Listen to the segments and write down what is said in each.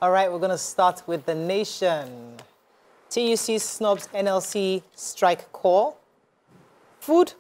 All right, we're going to start with the nation. TUC snubs NLC strike call. Flood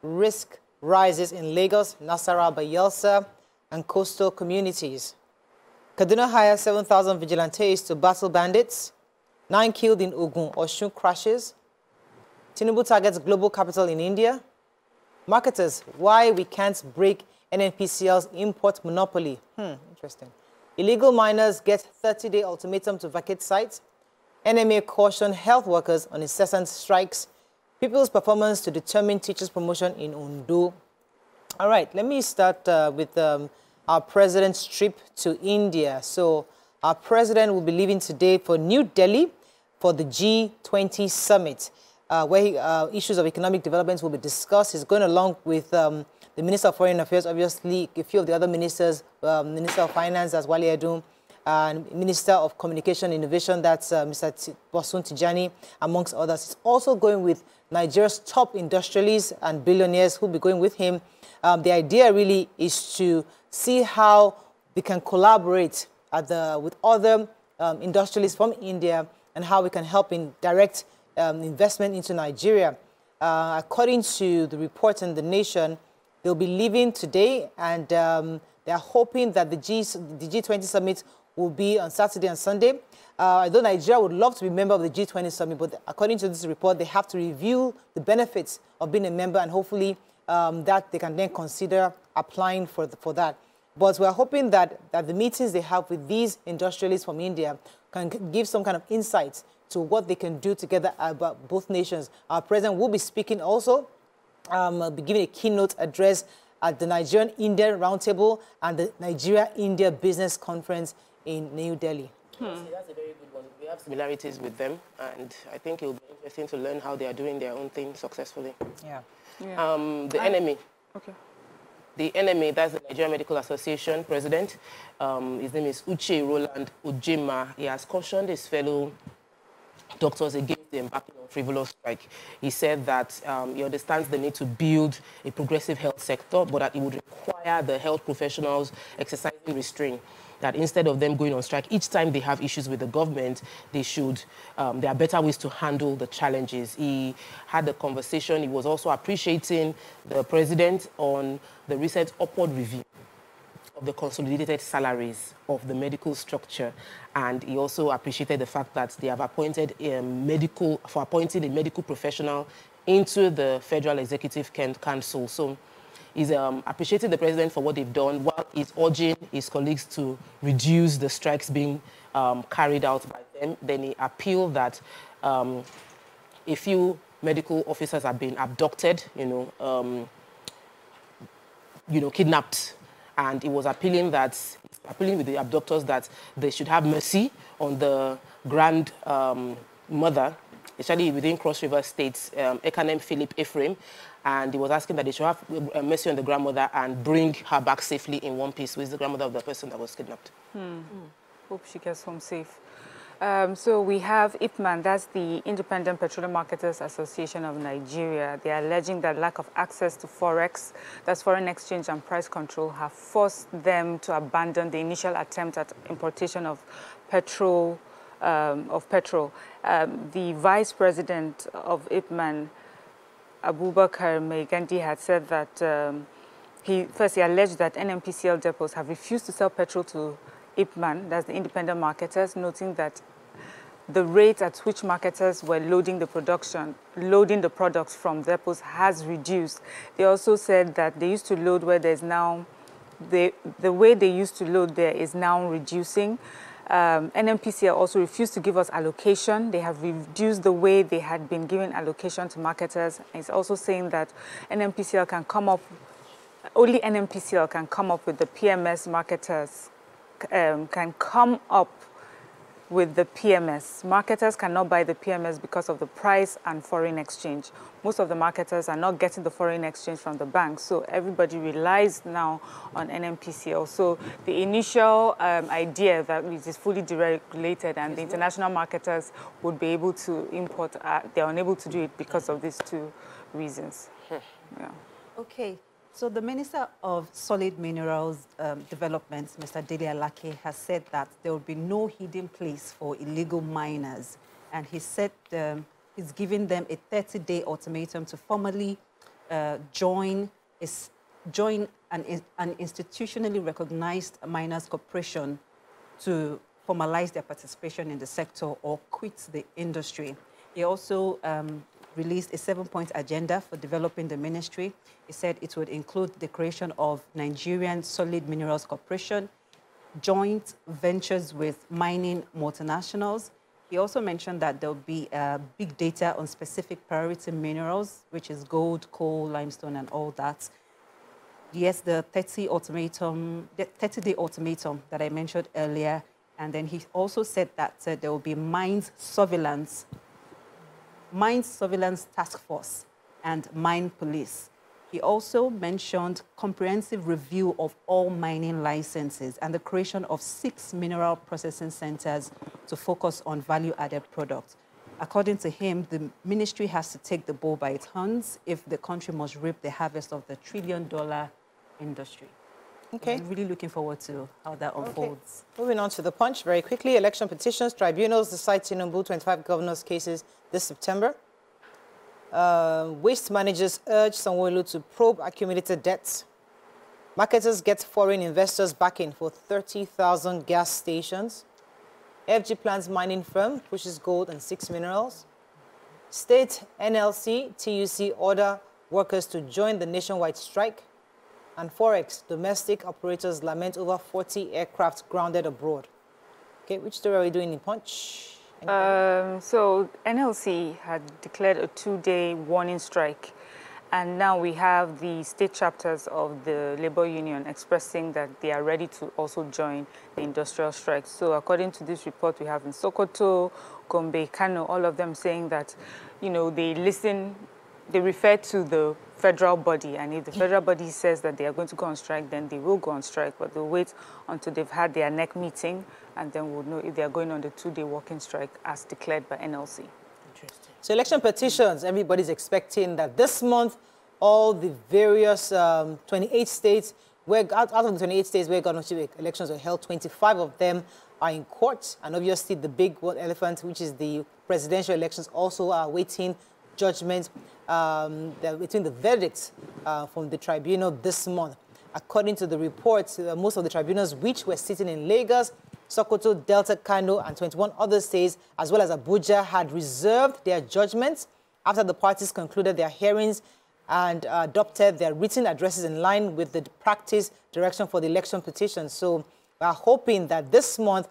risk rises in Lagos, Nasarawa, Bayelsa, and coastal communities. Kaduna hires 7,000 vigilantes to battle bandits. 9 killed in Ogun, Osun crashes. Tinubu targets global capital in India. Marketers, why we can't break NNPCL's import monopoly. Interesting. Illegal miners get 30-day ultimatum to vacate sites. NMA caution health workers on incessant strikes. People's performance to determine teachers' promotion in Ondo. All right, let me start with our president's trip to India. So our president will be leaving today for New Delhi for the G20 summit, where issues of economic development will be discussed. He's going along with the Minister of Foreign Affairs, obviously, a few of the other ministers, Minister of Finance, as Wale Edun, and Minister of Communication and Innovation, that's Mr. Bosun Tijani, amongst others. He's also going with Nigeria's top industrialists and billionaires who will be going with him. The idea really is to see how we can collaborate with other industrialists from India and how we can help in direct investment into Nigeria. According to the report in The Nation, they'll be leaving today, and they're hoping that the G20 summit will be on Saturday and Sunday. Although Nigeria would love to be a member of the G20 summit, but according to this report, they have to review the benefits of being a member, and hopefully that they can then consider applying for that. But we're hoping that the meetings they have with these industrialists from India can give some kind of insights to what they can do together about both nations. Our president will be speaking also, be giving a keynote address at the Nigerian-India Roundtable and the Nigeria-India Business Conference in New Delhi. That's a very good one. We have similarities with them, and I think it will be interesting to learn how they are doing their own thing successfully. Yeah. The enemy. Okay. The NMA, that's the Nigerian Medical Association president. His name is Uche Roland Ojema. He has cautioned his fellow doctors against the embarking on frivolous strike. He said that he understands the need to build a progressive health sector, but that it would require the health professionals exercising restraint. That instead of them going on strike, each time they have issues with the government, they should, there are better ways to handle the challenges. He had a conversation. He was also appreciating the president on the recent upward review of the consolidated salaries of the medical structure. And he also appreciated the fact that they have appointed appointing a medical professional into the Federal Executive Council. So he's appreciating the president for what they've done, while he's urging his colleagues to reduce the strikes being carried out by them. Then he appealed that a few medical officers have been abducted, kidnapped. And he was appealing with the abductors that they should have mercy on the grandmother, especially within Cross River States, Ekanem Philip Ephraim. And he was asking that they should have mercy on the grandmother and bring her back safely in one piece, with the grandmother of the person that was kidnapped. Hope she gets home safe. So we have IPMAN, that's the Independent Petroleum Marketers Association of Nigeria. They are alleging that lack of access to Forex, that's foreign exchange and price control, have forced them to abandon the initial attempt at importation of petrol. The vice president of IPMAN, Abubakar Meigandi, had said that he alleged that NNPCL depots have refused to sell petrol to IPMAN, that's the independent marketers, noting that the rate at which marketers were loading the products from depots has reduced. They also said that they used to load where there's now, the way they used to load there is now reducing. NNPCL also refused to give us allocation. They have reduced the way they had been giving allocation to marketers. And it's also saying that NNPCL can come up, only NNPCL can come up with the PMS marketers, can come up with the PMS. Marketers cannot buy the PMS because of the price and foreign exchange. Most of the marketers are not getting the foreign exchange from the banks, so everybody relies now on NNPCL. So the initial idea that it is fully deregulated and the international marketers would be able to import, they're unable to do it because of these two reasons. Okay. So the Minister of Solid Minerals Development, Mr. Dele Alake, has said that there will be no hidden place for illegal miners. And he said he's giving them a 30-day ultimatum to formally join an institutionally recognized miners corporation to formalize their participation in the sector or quit the industry. He also released a 7-point agenda for developing the ministry. He said it would include the creation of Nigerian Solid Minerals Corporation, joint ventures with mining multinationals. He also mentioned that there will be big data on specific priority minerals, which is gold, coal, limestone, and all that. Yes, the 30-day ultimatum that I mentioned earlier. And then he also said that there will be mines surveillance task force and mine police. He also mentioned comprehensive review of all mining licenses and the creation of 6 mineral processing centers to focus on value-added products. According to him, the ministry has to take the bull by its horns if the country must reap the harvest of the trillion-dollar industry. Okay. I'm really looking forward to how that unfolds. Okay. Moving on to the Punch very quickly. Election petitions. Tribunals decide Tinubu 25 governors' cases this September. Waste managers urge Sanwo-Olu to probe accumulated debts. Marketers get foreign investors backing for 30,000 gas stations. FG plans mining firm pushes gold and 6 minerals. State NLC, TUC order workers to join the nationwide strike. And Forex, domestic operators lament over 40 aircraft grounded abroad. Okay, which story are we doing in Punch? So NLC had declared a 2-day warning strike, and now we have the state chapters of the labor union expressing that they are ready to also join the industrial strike. So according to this report, we have in Sokoto, Gombe, Kano, all of them saying that, you know, they refer to the federal body, and if the federal body says that they are going to go on strike, then they will go on strike, but they'll wait until they've had their NEC meeting, and then we'll know if they are going on the 2-day walking strike as declared by NLC. Interesting. So election petitions, everybody's expecting that this month, all the various 28 states, out of the 28 states where governorship elections were held, 25 of them are in court, and obviously the big elephant, which is the presidential elections, also are waiting judgment between the verdicts from the tribunal this month. According to the reports, most of the tribunals which were sitting in Lagos, Sokoto, Delta, Kano, and 21 other states, as well as Abuja, had reserved their judgments after the parties concluded their hearings and adopted their written addresses in line with the practice direction for the election petition. So we are hoping that this month,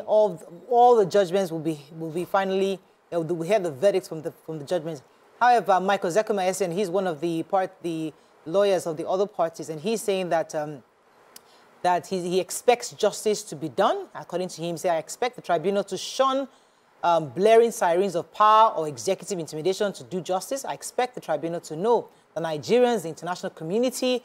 all the judgments will be finally. We hear the verdicts from the judgments. However, Michael Zekuma, he's one of the lawyers of the other parties, and he's saying that he expects justice to be done. According to him, I expect the tribunal to shun blaring sirens of power or executive intimidation to do justice. I expect the tribunal to know the Nigerians, the international community,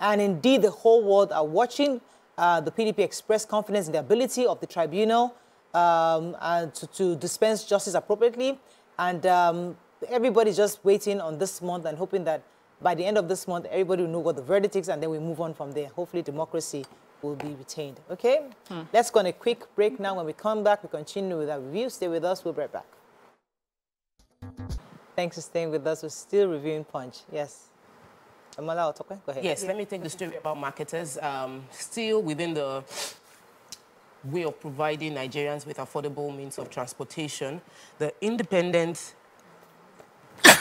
and indeed the whole world are watching. The PDP expressed confidence in the ability of the tribunal and to dispense justice appropriately. And everybody's just waiting on this month and hoping that by the end of this month, everybody will know what the verdict is, and then we move on from there. Hopefully, democracy will be retained. Okay? Let's go on a quick break now. When we come back, we continue with our review. Stay with us. We'll be right back. Thanks for staying with us. We're still reviewing Punch. Yes. Amala, go ahead. Yes, let me take the story about marketers. Still within the way of providing Nigerians with affordable means of transportation, the independent...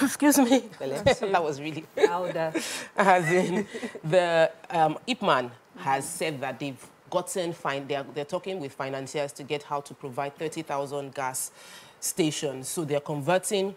Excuse me. That was really louder. As in, the IPMAN has said that they've gotten they're talking with financiers to get how to provide 30,000 gas stations. So they're converting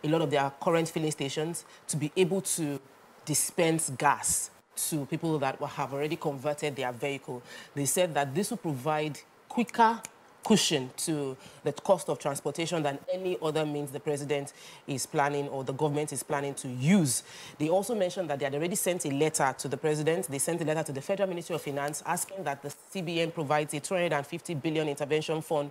a lot of their current filling stations to be able to dispense gas to people that have already converted their vehicle. They said that this will provide quicker cushion to the cost of transportation than any other means the president is planning or the government is planning to use. They also mentioned that they had already sent a letter to the president. They sent a letter to the Federal Ministry of Finance asking that the CBN provides a 250 billion intervention fund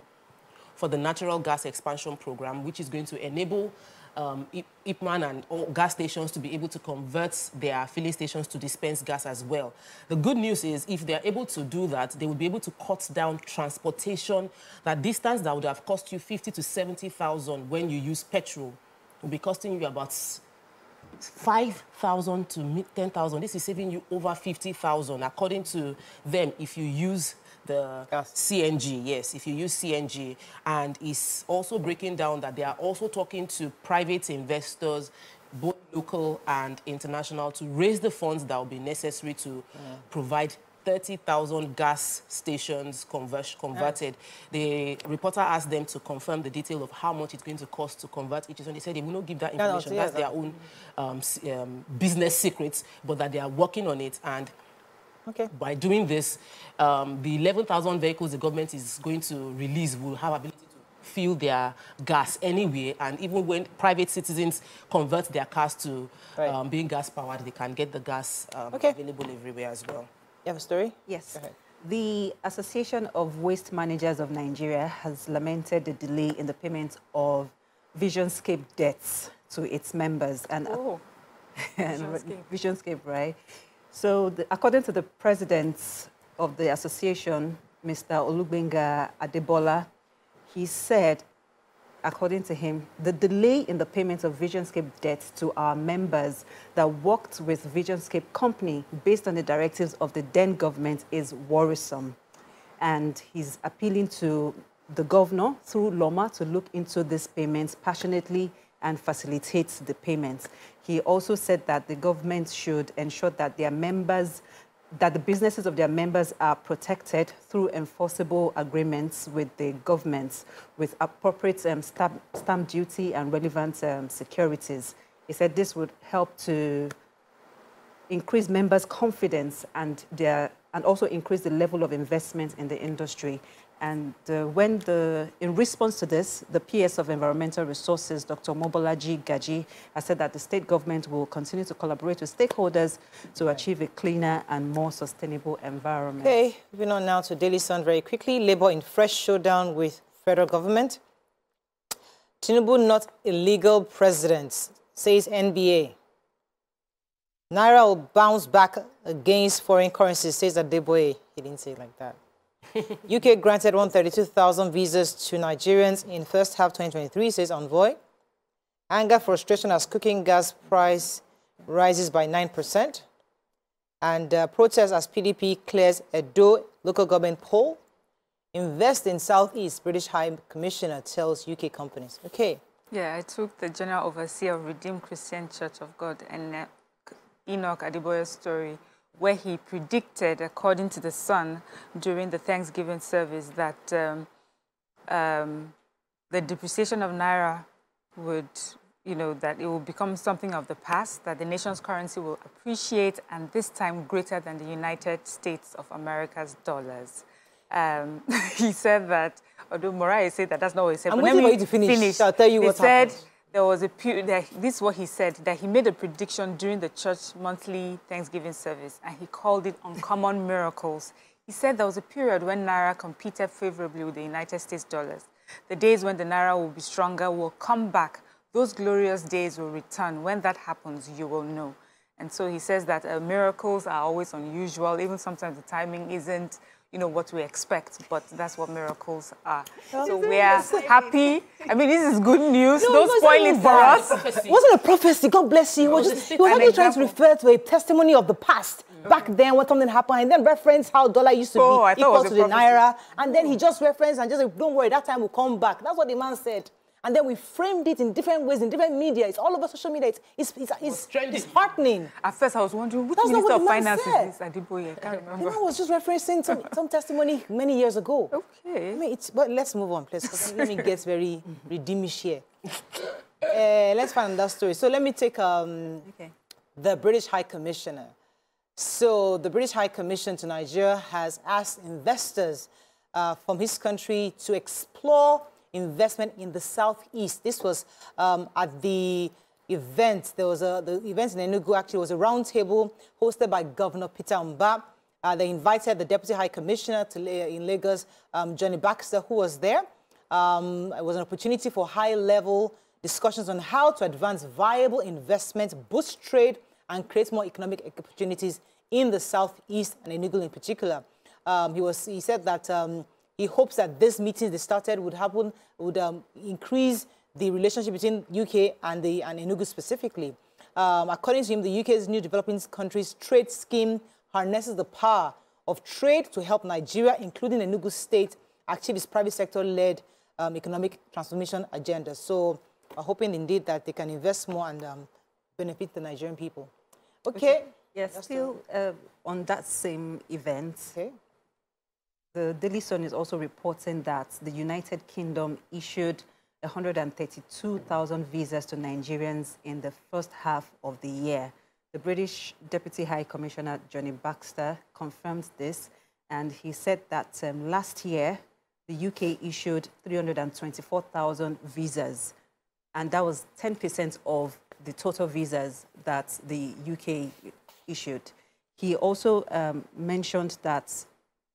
for the natural gas expansion program, which is going to enable Ipman and all gas stations to be able to convert their filling stations to dispense gas as well. The good news is if they're able to do that, they will be able to cut down transportation. That distance that would have cost you 50 to 70,000 when you use petrol will be costing you about 5,000 to 10,000. This is saving you over 50,000, according to them, if you use the CNG. Yes, if you use CNG. And it's also breaking down that they are also talking to private investors, both local and international, to raise the funds that will be necessary to provide 30,000 gas stations converted. The reporter asked them to confirm the detail of how much it's going to cost to convert each one. They said they will not give that information. That's their own business secrets, but that they are working on it. And by doing this, the 11,000 vehicles the government is going to release will have ability to fill their gas anyway. And even when private citizens convert their cars to being gas-powered, they can get the gas available everywhere as well. You have a story? Yes. Go ahead. The Association of Waste Managers of Nigeria has lamented the delay in the payment of Visionscape debts to its members. And, Visionscape, right? So, according to the president of the association, Mr. Olugbenga Adebola, he said, according to him, the delay in the payment of Visionscape debts to our members that worked with Visionscape Company based on the directives of the then government is worrisome. And he's appealing to the governor through Loma to look into these payments passionately and facilitate the payments. He also said that the government should ensure that their members, that the businesses of their members are protected through enforceable agreements with the governments with appropriate stamp duty and relevant securities. He said this would help to increase members' confidence and also increase the level of investment in the industry. And in response to this, the PS of Environmental Resources, Dr. Mobolaji Gaji, has said that the state government will continue to collaborate with stakeholders to achieve a cleaner and more sustainable environment. Okay, moving on now to Daily Sun very quickly. Labour in fresh showdown with federal government. Tinubu not illegal president, says NBA. Naira will bounce back against foreign currency, says Adeboye. He didn't say it like that. UK granted 132,000 visas to Nigerians in first half 2023, says Envoy. Anger, frustration as cooking gas price rises by 9%. And protests as PDP clears Edo local government poll. Invest in Southeast, British High Commissioner tells UK companies. Okay. Yeah, I took the General Overseer of Redeemed Christian Church of God and Enoch Adeboye's story, where he predicted, according to the Sun, during the Thanksgiving service, that the depreciation of Naira would, that it will become something of the past, that the nation's currency will appreciate, and this time greater than the United States of America's dollars. He said that, although Morayo said that that's not what he said. I'm waiting for you to finish. I'll tell you what happened. There was a period, this is what he said, that he made a prediction during the church monthly Thanksgiving service, and he called it uncommon miracles. He said there was a period when Naira competed favorably with the United States dollars. The days when the Naira will be stronger will come back. Those glorious days will return. When that happens, you will know. And so he says that miracles are always unusual. Even sometimes the timing isn't what we expect, but that's what miracles are. So we are happy. I mean, this is good news. Don't spoil it for us. It wasn't a prophecy. God bless you. He was actually trying to refer to a testimony of the past. Back then, when something happened, and then reference how dollar used to be equal to the Naira. And then he just referenced and just like, don't worry, that time will come back. That's what the man said. And then we framed it in different ways, in different media. It's all over social media. It's heartening. At first, I was wondering, which Minister of Finance is this? Adeboye, I can't remember. I was just referencing some testimony many years ago. Okay. I mean, but let's move on, please. Let me get very redeemish here. Let's find that story. So let me take the British High Commissioner. So the British High Commission to Nigeria has asked investors from his country to explore investment in the Southeast. This was at the event. There was the event in Enugu actually was a roundtable hosted by Governor Peter Mba. They invited the Deputy High Commissioner in Lagos, Johnny Baxter, who was there. It was an opportunity for high-level discussions on how to advance viable investment, boost trade, and create more economic opportunities in the Southeast and Enugu in particular. He said that he hopes that this meeting they started would increase the relationship between UK and Enugu specifically. According to him, the UK's new developing countries trade scheme harnesses the power of trade to help Nigeria, including Enugu State, achieve its private sector-led economic transformation agenda. So we're hoping indeed that they can invest more and benefit the Nigerian people. Okay. Yes, still on that same event, the Daily Sun is also reporting that the United Kingdom issued 132,000 visas to Nigerians in the first half of the year. The British Deputy High Commissioner, Johnny Baxter, confirmed this, and he said that last year, the UK issued 324,000 visas, and that was 10% of the total visas that the UK issued. He also mentioned that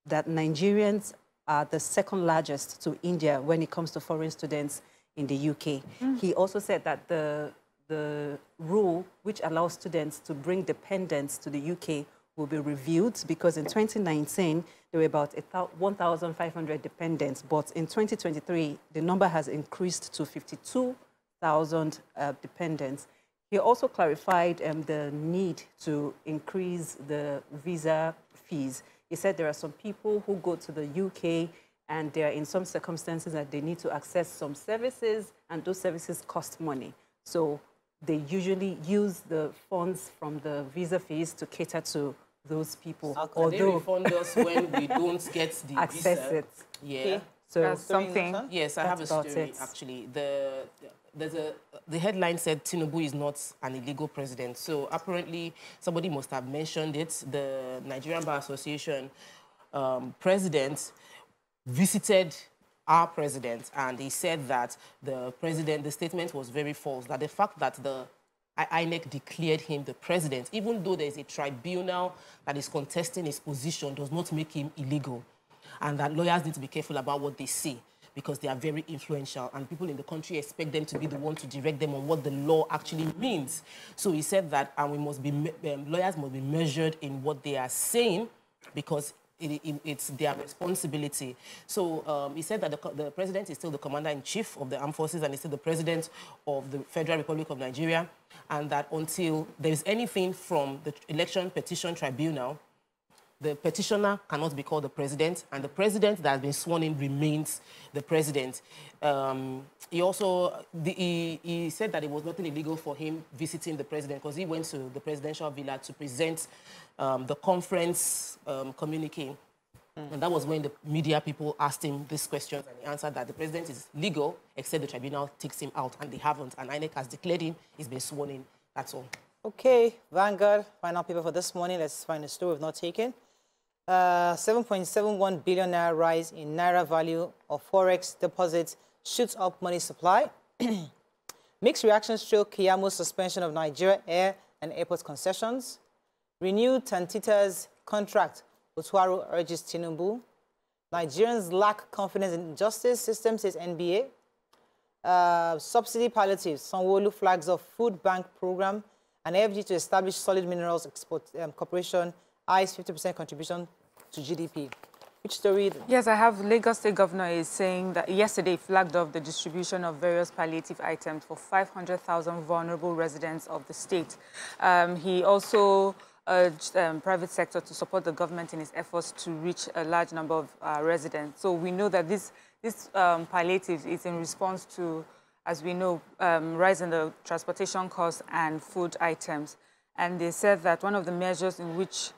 Nigerians are the second largest to India when it comes to foreign students in the UK. He also said that the rule which allows students to bring dependents to the UK will be reviewed, because in 2019, there were about 1,500 dependents, but in 2023, the number has increased to 52,000 dependents. He also clarified the need to increase the visa fees. He said there are some people who go to the UK and they are in some circumstances that they need to access some services, and those services cost money. So they usually use the funds from the visa fees to cater to those people. Although they refund us when we don't get the access visa. it. Yeah. Okay. So that's something. Yes, I have a story, actually. The headline said Tinubu is not an illegal president. So apparently somebody must have mentioned it. The Nigerian Bar Association president visited our president, and he said that the statement was very false, that the fact that the INEC declared him the president, even though there is a tribunal that is contesting his position, does not make him illegal, and that lawyers need to be careful about what they say, because they are very influential, and people in the country expect them to be the one to direct them on what the law actually means. So he said that, and lawyers must be measured in what they are saying, because it's their responsibility. So he said that the president is still the commander-in-chief of the armed forces, and he's still the president of the Federal Republic of Nigeria, and that until there is anything from the Election Petition Tribunal, the petitioner cannot be called the president, and the president that has been sworn in remains the president. He also he said that it was nothing illegal for him visiting the president, because he went to the presidential villa to present the conference communique. And that was when the media people asked him these questions, and he answered that the president is legal, except the tribunal takes him out, and they haven't. And INEC has declared him, he's been sworn in. That's all. Okay, Vanguard, final paper for this morning. Let's find a story we've not taken. 7.71 billion naira rise in naira value of forex deposits shoots up money supply. Mixed reactions show Kiyamu's suspension of Nigeria air and airport concessions. Renewed Tantita's contract, Otuaru urges Tinubu. Nigerians lack confidence in justice system, says NBA. Subsidy palliatives, Sanwo-Olu flags of food bank program, and FG to establish solid minerals export corporation, eyes 50% contribution to GDP. Which story? Yes, I have Lagos State Governor is saying that yesterday flagged off the distribution of various palliative items for 500,000 vulnerable residents of the state. He also urged private sector to support the government in its efforts to reach a large number of residents. So we know that this palliative is in response to, as we know, rise in the transportation costs and food items. And they said that one of the measures in which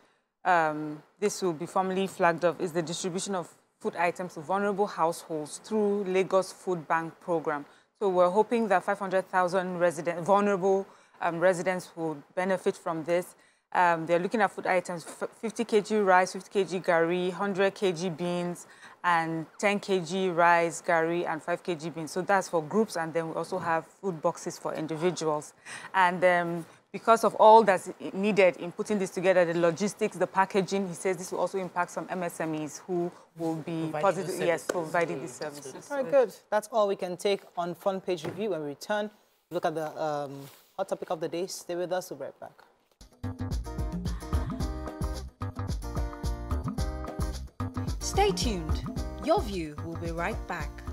this will be formally flagged off is the distribution of food items to vulnerable households through Lagos Food Bank program. So we're hoping that 500,000 vulnerable residents will benefit from this. They're looking at food items, 50 kg rice, 50 kg gari, 100 kg beans, and 10 kg rice, gari, and 5 kg beans. So that's for groups, and then we also have food boxes for individuals. And because of all that's needed in putting this together, the logistics, the packaging, he says this will also impact some MSMEs who will be providing these services. Very good. That's all we can take on Front Page Review. When we return, look at the hot topic of the day. Stay with us. We'll be right back. Stay tuned. Your View will be right back.